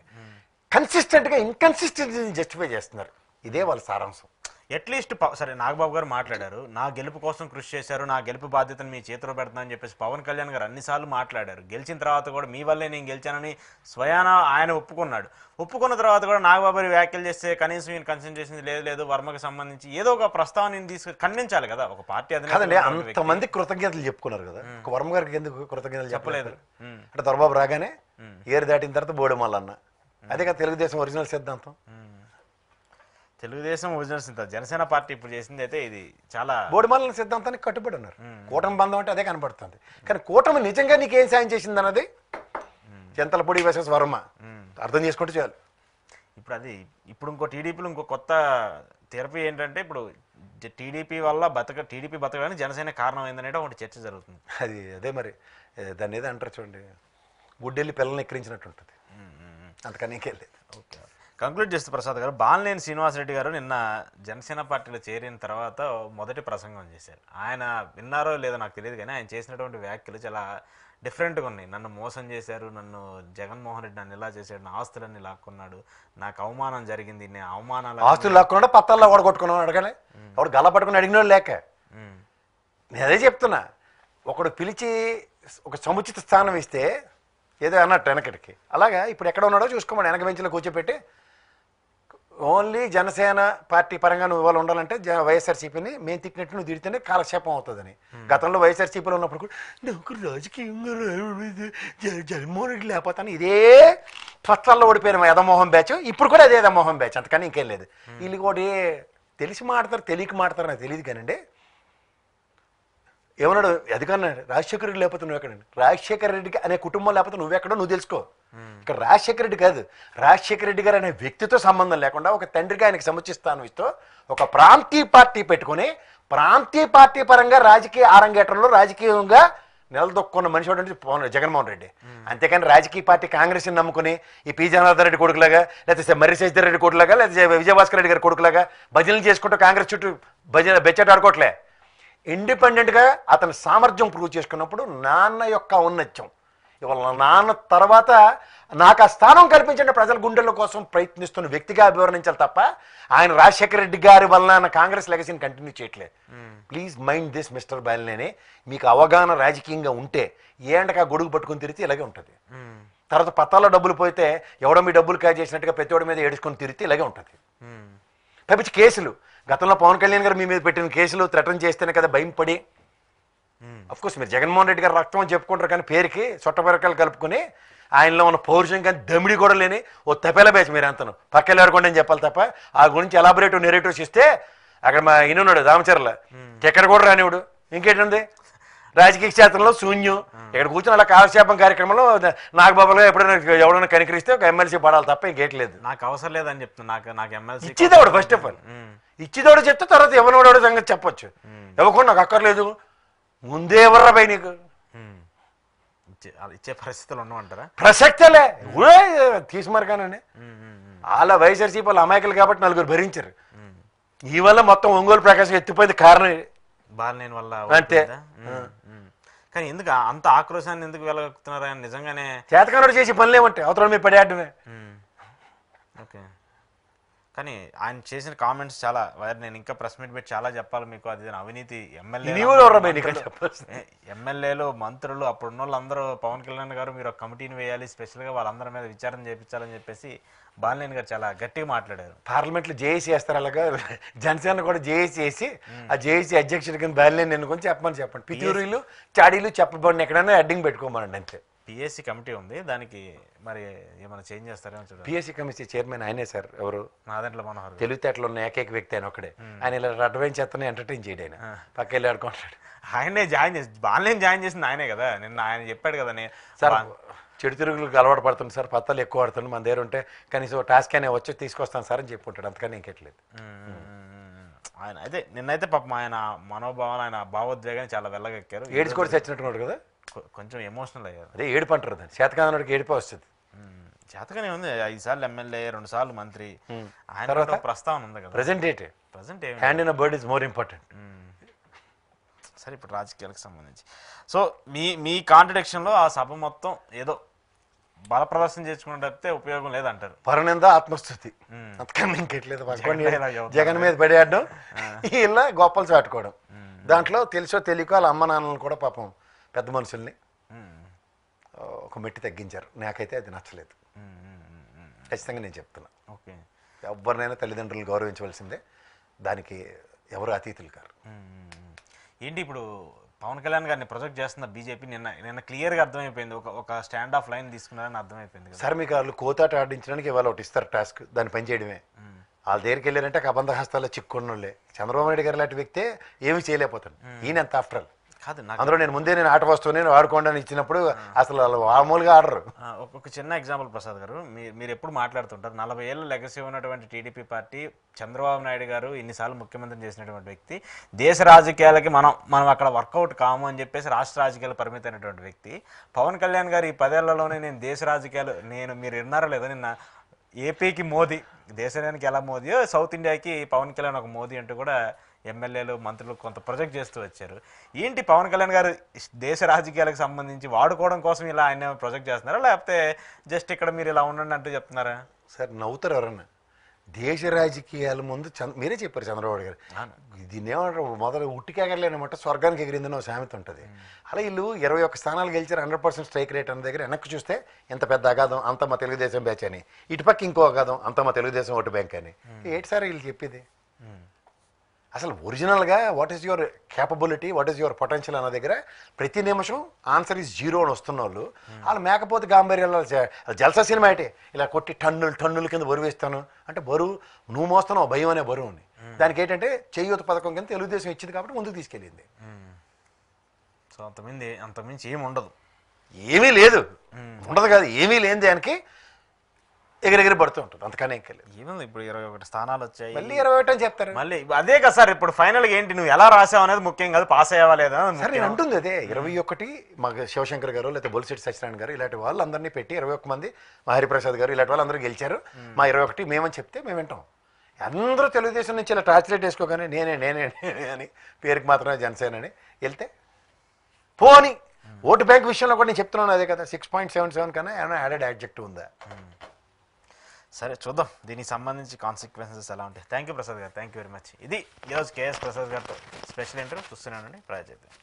కన్సిస్టెంట్గా ఇన్కన్సిస్టెన్సీని జస్టిఫై చేస్తున్నారు, ఇదే వాళ్ళ సారాంశం. అట్లీస్ట్ సరే నాగబాబు గారు మాట్లాడారు, నా గెలుపు కోసం కృషి చేశారు, నా గెలుపు బాధ్యతను మీ చేతిలో పెడతాను అని చెప్పేసి పవన్ కళ్యాణ్ గారు అన్నిసార్లు మాట్లాడారు. గెలిచిన తర్వాత కూడా మీ వల్లే నేను గెలిచానని స్వయాన ఆయన ఒప్పుకున్నాడు. ఒప్పుకున్న తర్వాత కూడా నాగబాబు గారు వ్యాఖ్యలు చేస్తే కనీసం ఈయన కన్సెంట్ చేసింది లేదు వర్మకు సంబంధించి ఏదో ఒక ప్రస్తావన తీసుకు ఖండించాలి కదా ఒక పార్టీ. అదే అంతమంది కృతజ్ఞతలు చెప్పుకున్నారు కదా, వర్మ గారికి ఎందుకు కృతజ్ఞతలు చెప్పలేదు? అంటే దొరబాబు రాగానే ఏరు దాటిన తర్వాత బోడెమల్లన్న, అదే కదా తెలుగుదేశం ఒరిజినల్ సిద్ధాంతం. తెలుగుదేశం ఒరిజినల్ సిద్ధాంతం జనసేన పార్టీ ఇప్పుడు చేసింది అయితే ఇది చాలా బోడిమల్ల సిద్ధాంతానికి కట్టుబడి ఉన్నారు. కూటమి బంధం అంటే అదే కనబడుతుంది. కానీ కూటమి నిజంగా నీకేం సాయం చేసింది అన్నది చింతలపూడి వర్సెస్ వర్మ అర్థం చేసుకుంటే చాలు. ఇప్పుడు ఇంకో టీడీపీలో ఇంకో కొత్త థెరపీ ఏంటంటే, ఇప్పుడు టీడీపీ వల్ల టీడీపీ బతకడానికి జనసేన కారణం ఏందనేది ఒకటి చర్చ జరుగుతుంది. అదే మరి దాన్ని ఏదో అంటారు చూడండి, గుడ్డెళ్ళి పిల్లల్ని ఎక్కిరించినట్టు ఉంటుంది, అంతకని ఇంకెళ్ళలేదు. ఓకే, కంక్లూడ్ చేస్తే ప్రసాద్ గారు, బాలినేని శ్రీనివాసరెడ్డి గారు నిన్న జనసేన పార్టీలో చేరిన తర్వాత మొదటి ప్రసంగం చేశారు. ఆయన విన్నారో లేదో నాకు తెలియదు, కానీ ఆయన చేసినటువంటి వ్యాఖ్యలు చాలా డిఫరెంట్గా ఉన్నాయి. నన్ను మోసం చేశారు, నన్ను జగన్మోహన్ రెడ్డి నన్ను ఇలా చేశాడు, నా ఆస్తులన్నీ లాక్కున్నాడు, నాకు అవమానం జరిగింది, నేను అవమానాలు ఆస్తులు లాక్కున్నాడు, పత్తాల్లో ఓడగొట్టుకున్నాడు అడగాలి, ఒకడు గల్ల పట్టుకుని అడిగినాడు లేక. నేను అదే చెప్తున్నా, ఒకడు పిలిచి ఒక సముచిత స్థానం ఇస్తే ఏదో అన్నట్టు వెనకటికి, అలాగా ఇప్పుడు ఎక్కడ ఉన్నాడో చూసుకోమని వెనక బెంచ్లో కూర్చోపెట్టి ఓన్లీ జనసేన పార్టీ పరంగా నువ్వు ఇవాళ ఉండాలంటే వైఎస్ఆర్సీపీని మేము తిట్టినట్టు నువ్వు తిడితేనే కాలక్షేపం అవుతుందని. గతంలో వైఎస్ఆర్సీపీలో ఉన్నప్పుడు కూడా నాకు రాజకీయంగా జగన్మోహన్ రెడ్డి లేకపోతాను, ఇదే పత్రాల్లో ఓడిపోయిన యదమోహన్ బ్యాచ్, ఇప్పుడు కూడా అదే యదమోహన్ బ్యాచ్, అంతకని ఇంకేం లేదు. వీళ్ళు కూడా తెలిసి మాడతారు తెలియక మాడతారు నాకు తెలియదు కానండి. ఏమన్నాడు అది కన్నా, రాజశేఖర రెడ్డి లేకపోతే నువ్వు ఎక్కడండి, రాజశేఖర రెడ్డికి అనే కుటుంబం లేకపోతే నువ్వెక్కడో నువ్వు తెలుసుకో. ఇక్కడ రాజశేఖర రెడ్డి కాదు, రాజశేఖర రెడ్డి గారు అనే వ్యక్తితో సంబంధం లేకుండా ఒక తండ్రిగా ఆయనకి సముచిస్తాను ఇస్తూ ఒక ప్రాంతీయ పార్టీ పెట్టుకుని ప్రాంతీయ పార్టీ పరంగా రాజకీయ ఆరంగేటంలో రాజకీయంగా నిలదొక్కున్న మనిషి అంటే జగన్మోహన్ రెడ్డి. అంతేకాని రాజకీయ పార్టీ కాంగ్రెస్ని నమ్ముకుని ఈ పి జనార్దన్ రెడ్డి కొడుకులాగా, లేకపోతే మర్రి శశిధర్ రెడ్డి కొడుకులాగా, లేకపోతే విజయభాస్కర్ రెడ్డి గారి కొడుకులాగా భజనలు చేసుకుంటూ కాంగ్రెస్ చుట్టూ బెచ్చట ఆడుకోవట్లే. ఇండిపెండెంట్గా అతని సామర్థ్యం ప్రూవ్ చేసుకున్నప్పుడు నాన్న యొక్క ఔన్నత్యం, ఇవాళ నాన్న తర్వాత నాకు ఆ స్థానం కల్పించిన ప్రజల గుండెల కోసం ప్రయత్నిస్తున్న వ్యక్తిగా అభివర్ణించాలి తప్ప ఆయన రాజశేఖర రెడ్డి గారి వల్ల కాంగ్రెస్ లెగసీని కంటిన్యూ చేయట్లేదు. Please mind this mister Balineni, మీకు అవగాహన రాజకీయంగా ఉంటే ఏంటకా గొడుగు పట్టుకుని తిరిగితే ఇలాగే ఉంటుంది. తర్వాత పత్తాల్లో డబ్బులు పోతే ఎవడో మీ డబ్బులు క్యాచ్ చేసినట్టుగా ప్రతివాడి మీద ఏడుచుకొని తిరిగితే ఇలాగే ఉంటుంది. పైపించి కేసులు, గతంలో పవన్ కళ్యాణ్ గారు మీ మీద పెట్టిన కేసులు థ్రెటన్ చేస్తేనే కదా భయం పడి, అఫ్కోర్స్ మీరు జగన్మోహన్ రెడ్డి గారు రక్తం అని చెప్పుకుంటారు కానీ పేరుకి సొట్టపరకాలు కలుపుకొని ఆయనలో ఉన్న పౌరుషం కానీ దమిడి కూడా లేని ఓ తపేల బ్యాచ్ మీరు అంతను పక్కలు ఆడుకోండి అని చెప్పాలి తప్ప ఆ గురించి ఎలాబరేటివ్ నెరేటివ్స్ ఇస్తే అక్కడ మా ఈయనున్నాడు రామచర్ల ఎక్కడ కూడా రానివాడు. ఇంకేంటుంది రాజకీయ క్షేత్రంలో శూన్యం. ఇక్కడ కూర్చొని అలా కాలక్షేపం కార్యక్రమంలో నాగబాబుగా ఎప్పుడైనా ఎవరైనా కనికరిస్తే ఒక ఎమ్మెల్సీ పడాలి తప్ప ఇంకేట్లేదు. నాకు అవసరం లేదని చెప్తున్నా, నాకు ఎమ్మెల్సీ ఇచ్చేదోడు ఫస్ట్ ఆఫ్ ఆల్ ఇచ్చేదోడు చెప్తే తర్వాత ఎవరినోడు సంగతి చెప్పొచ్చు. ఇవ్వకుండా నాకు అక్కర్లేదు ముందే ఎవర్రా పై నీకు ఇచ్చే పరిస్థితులు ఉండమంటారా? ప్రసక్తలే తీసుమారు కానండి. అలా వైఎస్ఆర్సీపీ వాళ్ళు అమాయకులు కాబట్టి నలుగురు భరించారు. ఈ వల్ల మొత్తం ఒంగోలు ప్రకాశం ఎత్తిపోయింది కారణం బాలినేని వల్ల అంతే. కానీ ఎందుకు అంత ఆక్రోశాన్ని ఎందుకు వెళ్ళగలుగుతున్నారు? ఆయన నిజంగానే చేతకానుడు చేసి పనులు ఏమంటే అవతల మీద పడేయడమే. ఓకే, కానీ ఆయన చేసిన కామెంట్స్ చాలా నేను ఇంకా ప్రెస్ మీట్ పెట్టి చాలా చెప్పాలి మీకు. అది అవినీతి ఎమ్మెల్యేలు మంత్రులు అప్పుడున్న వాళ్ళందరూ పవన్ కళ్యాణ్ గారు మీరు ఒక కమిటీని వేయాలి, స్పెషల్గా వాళ్ళందరి మీద విచారణ చేయించాలని చెప్పేసి బాలినేని గారు చాలా గట్టిగా మాట్లాడారు. పార్లమెంట్లో జేఏసీ వేస్తారు, అలాగా జనసేన కూడా జేఏసీ వేసి ఆ జేఏసీ అధ్యక్షుడి కింద బాలినేని ఎన్నుకొని చెప్పండి. పితూరీలు చాడీలు చెప్పబడిన ఎక్కడైనా అడ్డింగ్ పెట్టుకోమనండి అంతే. పిఎస్సి కమిటీ ఉంది, దానికి మరి ఏమైనా చేంజ్ చేస్తారేమో చూడండి. పిఎస్సి కమిటీ చైర్మన్ ఆయనే సార్. ఎవరు? నాదెండ్ల మనోహర్. తెలివితేటలో ఉన్న ఏకైక వ్యక్తి ఆయన ఒక్కడే. ఆయన ఇలా అడ్వైన్ చేస్తానే ఎంటర్టైన్ చేయడు, ఆయన పక్క వెళ్ళి ఆడుకుంటాడు. ఆయనే జాయిన్ చేసి బాలినేని జాయిన్ చేసింది ఆయనే కదా. నిన్న ఆయన చెప్పాడు కదా, నేను సార్ చెడు తిరుగులకు అలవాటు పడుతుంది సార్, పత్తాలు ఎక్కువ ఆడుతుంది, మన దగ్గర ఉంటే కనీసం టాస్క్ అనే వచ్చి తీసుకొస్తాను సార్ అని చెప్పుకుంటాడు, అంతకని ఇంకెట్లేదు ఆయన. అయితే నిన్నైతే పాపం ఆయన మనోభావాలు, ఆయన భావోద్వేగాన్ని చాలా వెళ్ళగెక్కారు. ఏడ్స్ కూడా చచ్చినట్టున్నాడు కదా, కొంచెం ఎమోషనల్ అయ్యారు. అదే ఏడుపు అంటారు దాన్ని, చేతకాదనుడికి ఏడుపు వస్తుంది. చేతగానే ఉంది. 5 సార్లు ఎమ్మెల్యే, 2 సార్లు మంత్రి, ఆయన ప్రస్తావన ఉంది కదా. Present hand in bird is more important. సరే, ఇప్పుడు రాజకీయాలకు సంబంధించి సో మీ కాంట్రడిక్షన్లో ఆ సభ మొత్తం ఏదో బల ప్రదర్శన చేసుకుంటే ఉపయోగం లేదంటారు. పరనింద ఆత్మస్థుతి, అంతకన్నా ఇంకెట్లేదు. జగన్ మీద పడేయడం, ఇలా గొప్పలు చాటుకోవడం, దాంట్లో తెలుసో తెలియకో వాళ్ళ అమ్మ నాన్నలను కూడా పాపం పెద్ద మనుషుల్ని ఒక మెట్టి తగ్గించారు. నాకైతే అది నచ్చలేదు, ఖచ్చితంగా నేను చెప్తున్నా. ఓకే, ఎవరినైనా తల్లిదండ్రులు గౌరవించవలసిందే, దానికి ఎవరు అతీతులు కారు. ఏంటి ఇప్పుడు పవన్ కళ్యాణ్ గారిని ప్రొజెక్ట్ చేస్తున్న బీజేపీ నిన్న క్లియర్గా అర్థమైపోయింది, ఒక స్టాండ్ ఆఫ్ లైన్ తీసుకున్నారని అర్థమైపోయింది. సార్ మీకు వాళ్ళు కోతాట ఆడించడానికి ఇవాళ ఒకటి ఇస్తారు టాస్క్, దాన్ని పని చేయడమే. వాళ్ళ దగ్గరికి వెళ్ళారంటే అబంధ హస్తాల్లో చిక్కున్నోళ్ళే. చంద్రబాబు నాయుడు గారు లాంటి వ్యక్తే ఏమీ చేయలేకపోతాను. ఈయన ఎంత ఆఫ్టర్ ఆల్ కాదు, అందులో నేను ఆట వస్తువుని ఆడుకోండి అని ఇచ్చినప్పుడు అసలు వాళ్ళు మామూలుగా ఆడరు. ఒక చిన్న ఎగ్జాంపుల్ ప్రసాద్ గారు, మీరు ఎప్పుడు మాట్లాడుతుంటారు 40 ఏళ్ళ లెగసీ ఉన్నటువంటి టీడీపీ పార్టీ, చంద్రబాబు నాయుడు గారు ఇన్నిసార్లు ముఖ్యమంత్రి చేసినటువంటి వ్యక్తి, దేశ రాజకీయాలకి మనం అక్కడ వర్కౌట్ కాము అని చెప్పేసి రాష్ట్ర రాజకీయాలు పరిమితమైనటువంటి వ్యక్తి. పవన్ కళ్యాణ్ గారు ఈ 10 ఏళ్లలోనే నేను దేశ రాజకీయాలు, మీరు విన్నారో లేదో, నిన్న ఏపీకి మోదీ, దేశానికి ఎలా మోదీయో సౌత్ ఇండియాకి పవన్ కళ్యాణ్ ఒక మోదీ అంటూ కూడా ఎమ్మెల్యేలు మంత్రులు కొంత ప్రొజెక్ట్ చేస్తూ వచ్చారు. ఏంటి పవన్ కళ్యాణ్ గారు దేశ రాజకీయాలకు సంబంధించి వాడుకోవడం కోసం ఇలా ఆయన ప్రొజెక్ట్ చేస్తున్నారా, లేకపోతే జస్ట్ ఇక్కడ మీరు ఇలా ఉండండి అంటూ చెప్తున్నారా? సార్ నవ్వుతారు ఎవరన్నా. దేశ రాజకీయాల ముందు మీరే చెప్పారు చంద్రబాబు గారు, దీన్ని ఏమంటారు, మొదలు ఉట్టికెగరలేనమాట స్వర్గానికి ఎగిరిందని ఒక సామెత ఉంటుంది. అలా వీళ్ళు 21 స్థానాలు గెలిచారు, 100% స్ట్రైక్ రేట్ అన్న దగ్గర వెనక్కి చూస్తే ఎంత పెద్ద అగాధం, అంత మా తెలుగుదేశం బ్యాచ్ అని, ఇటుపక్క ఇంకో అగాధం, అంత మా తెలుగుదేశం ఓటు బ్యాంక్ అని. ఏంటి సార్ వీళ్ళు చెప్పేది? అసలు ఒరిజినల్గా what is your capability, what is your potential అన్న దగ్గర ప్రతి నిమిషం ఆన్సర్ ఈజ్ 0 అని వస్తున్న వాళ్ళు మేకపోతే గాంభీర్యాలు జల్సా సినిమా అయితే ఇలా కొట్టి టన్నుల కింద బరువు వేస్తాను అంటే, బరువు నువ్వు మోస్తున్నావు, భయం అనే బరువు ఉంది. దానికి ఏంటంటే చేయూత పథకం కింద తెలుగుదేశం ఇచ్చింది కాబట్టి ముందుకు తీసుకెళ్ళింది. సో అంతమించి ఏమి ఉండదు, ఏమీ లేదు, ఉండదు కాదు, ఏమీ లేని దానికి ఎగిరెగిరి పడుతూ ఉంటుంది, అంతకనే ఎక్కలేదు. ఏముంది, ఇప్పుడు 21 స్థానాలు వచ్చాయి, మళ్ళీ 21 అని చెప్తారు. మళ్ళీ అదే కదా సార్, ఇప్పుడు ఫైనల్గా ఏంటి, నువ్వు ఎలా రాసావు అనేది ముఖ్యం కాదు, పాస్ అయ్యావా లేదా సార్. నేను అంటుంది అదే 21. మా శివశంకర్ గారు లేకపోతే బొలిశెట్టి సత్యనారాయణ గారు ఇలాంటి వాళ్ళందరినీ పెట్టి 21 మంది, మా హరిప్రసాద్ గారు ఇలాంటి వాళ్ళందరూ గెలిచారు, మా 21 మేమని చెప్తే మేము వింటాం. అందరూ తెలుగుదేశం నుంచి ఇలా టార్చ్ వేసుకోగానే నేనే అని పేరుకి మాత్రమే జనసేన అని వెళ్తే పోని ఓటు బ్యాంక్ విషయంలో కూడా నేను చెప్తున్నాను అదే కదా, 6.77 కన్నా ఏమైనా యాడెడ్ యాడ్జెక్టివ్ ఉందా? సరే చూద్దాం దీనికి సంబంధించి కాన్సిక్వెన్సెస్ ఎలా ఉంటాయి. థ్యాంక్ యూ ప్రసాద్ గారు, థ్యాంక్ యూ వెరీ మచ్. ఇది ఈరోజు కేఎస్ ప్రసాద్ గారితో స్పెషల్ ఇంటర్వ్యూ. చూస్తున్నానండి ప్రజాచైతన్యం.